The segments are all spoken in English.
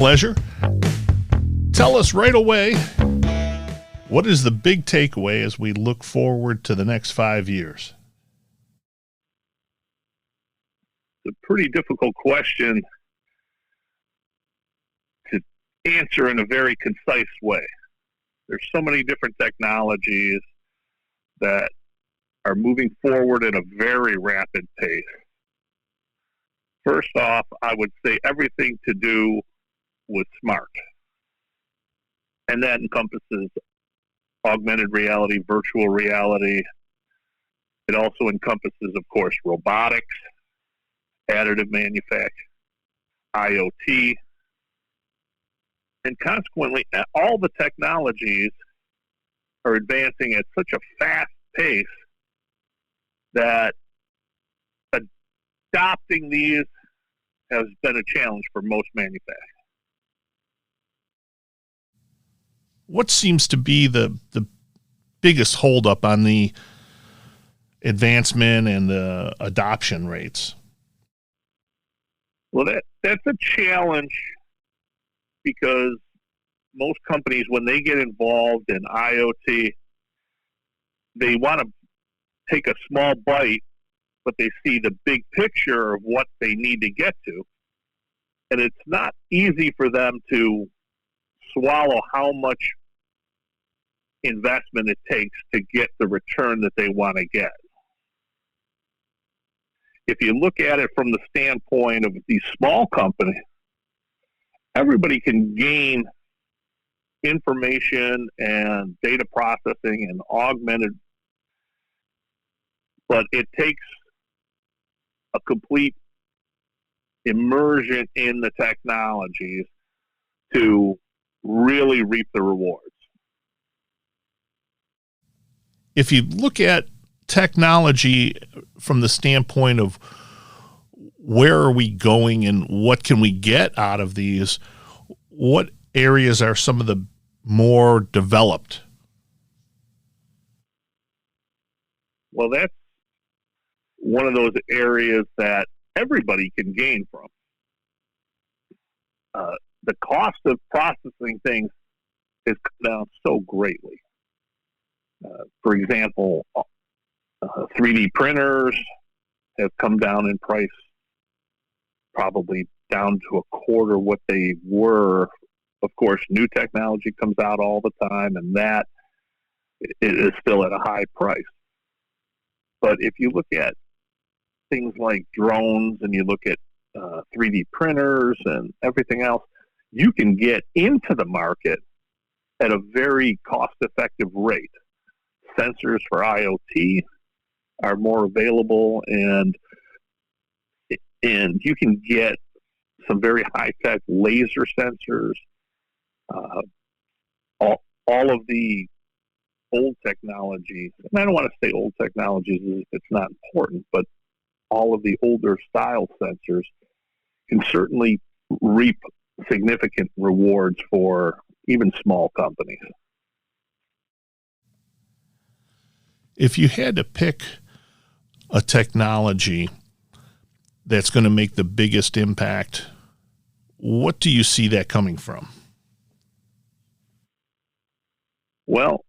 Pleasure. Tell us right away, what is the big takeaway as we look forward to the next 5 years? It's a pretty difficult question to answer in a very concise way. There's so many different technologies that are moving forward at a very rapid pace. First off, I would say everything to do with smart. And that encompasses augmented reality, virtual reality. It also encompasses, of course, robotics, additive manufacturing, IoT. And consequently, all the technologies are advancing at such a fast pace that adopting these has been a challenge for most manufacturers. What seems to be the biggest holdup on the advancement and the adoption rates? Well, that's a challenge because most companies, when they get involved in IoT, they want to take a small bite, but they see the big picture of what they need to get to. And it's not easy for them to swallow how much investment it takes to get the return that they want to get. If you look at it from the standpoint of these small companies, everybody can gain information and data processing and augmented, but it takes a complete immersion in the technologies to really reap the rewards. If you look at technology from the standpoint of where are we going and what can we get out of these, what areas are some of the more developed? Well, that's one of those areas that everybody can gain from. The cost of processing things has come down so greatly. For example, 3D printers have come down in price, probably down to a quarter what they were. Of course, new technology comes out all the time, and that it is still at a high price. But if you look at things like drones and you look at 3D printers and everything else, you can get into the market at a very cost-effective rate. Sensors for IoT are more available, and you can get some very high-tech laser sensors. All of the old technologies, and I don't want to say old technologies as if it's not important, but all of the older style sensors can certainly reap significant rewards for even small companies. If you had to pick a technology that's going to make the biggest impact, what do you see that coming from? Well,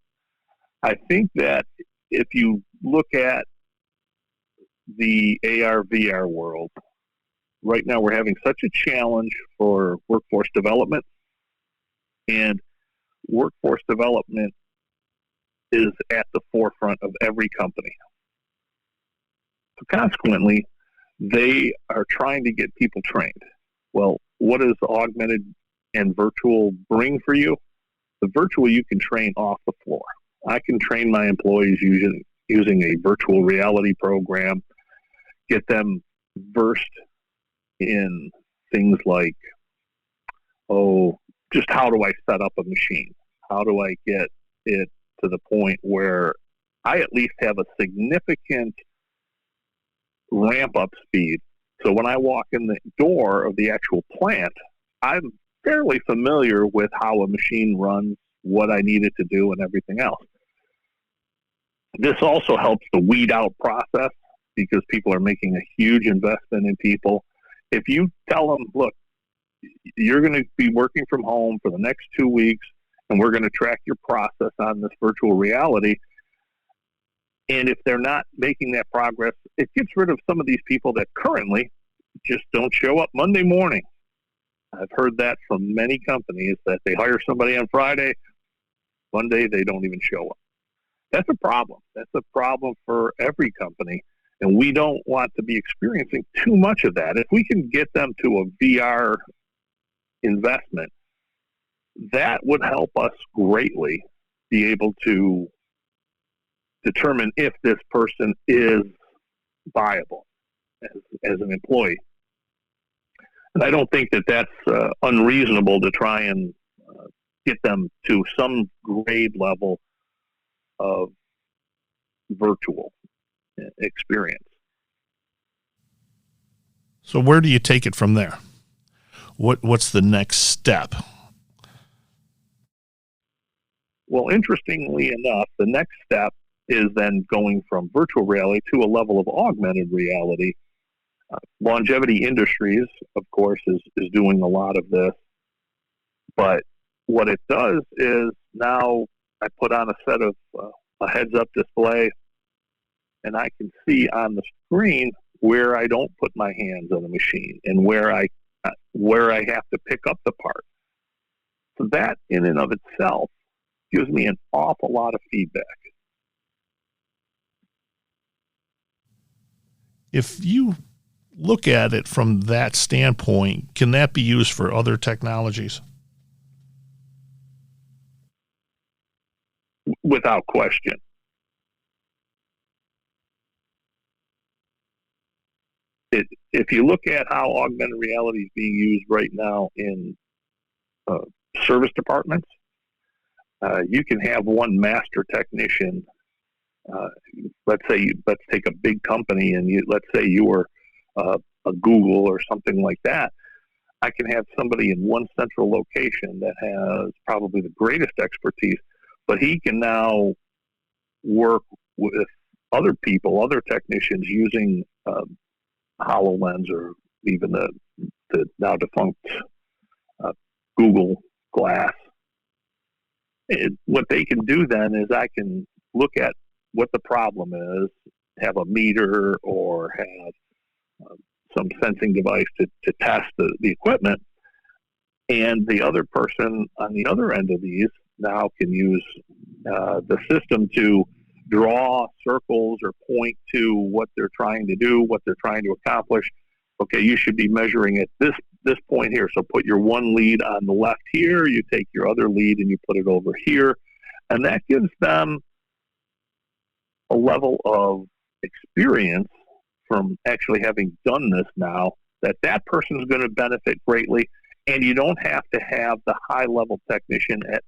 I think that if you look at the AR, VR world, right now we're having such a challenge for workforce development, and workforce development is at the forefront of every company. So consequently, they are trying to get people trained. Well, what does augmented and virtual bring for you? The virtual you can train off the floor. I can train my employees using a virtual reality program, get them versed in things like, just how do I set up a machine? How do I get it to the point where I at least have a significant ramp up speed. So when I walk in the door of the actual plant, I'm fairly familiar with how a machine runs, what I need it to do, and everything else. This also helps the weed out process because people are making a huge investment in people. If you tell them, look, you're going to be working from home for the next 2 weeks, and we're going to track your process on this virtual reality. And if they're not making that progress, it gets rid of some of these people that currently just don't show up Monday morning. I've heard that from many companies, that they hire somebody on Friday, Monday they don't even show up. That's a problem. That's a problem for every company. And we don't want to be experiencing too much of that. If we can get them to a VR investment, that would help us greatly be able to determine if this person is viable as an employee. And I don't think that that's unreasonable to try and get them to some grade level of virtual experience. So where do you take it from there? What's the next step? Well, interestingly enough, the next step is then going from virtual reality to a level of augmented reality. Longevity Industries, of course, is doing a lot of this. But what it does is now I put on a set of a heads-up display, and I can see on the screen where I don't put my hands on the machine and where I have to pick up the part. So that in and of itself gives me an awful lot of feedback. If you look at it from that standpoint, can that be used for other technologies? Without question. If you look at how augmented reality is being used right now in service departments, you can have one master technician. Let's take a big company, and let's say you were a Google or something like that. I can have somebody in one central location that has probably the greatest expertise, but he can now work with other people, other technicians using HoloLens or even the now defunct Google Glass. What they can do then is I can look at what the problem is, have a meter or have some sensing device to test the equipment, and the other person on the other end of these now can use the system to draw circles or point to what they're trying to do, what they're trying to accomplish. Okay, you should be measuring at this point here. So put your one lead on the left here, you take your other lead and you put it over here. And that gives them a level of experience from actually having done this now, that person is going to benefit greatly. And you don't have to have the high-level technician at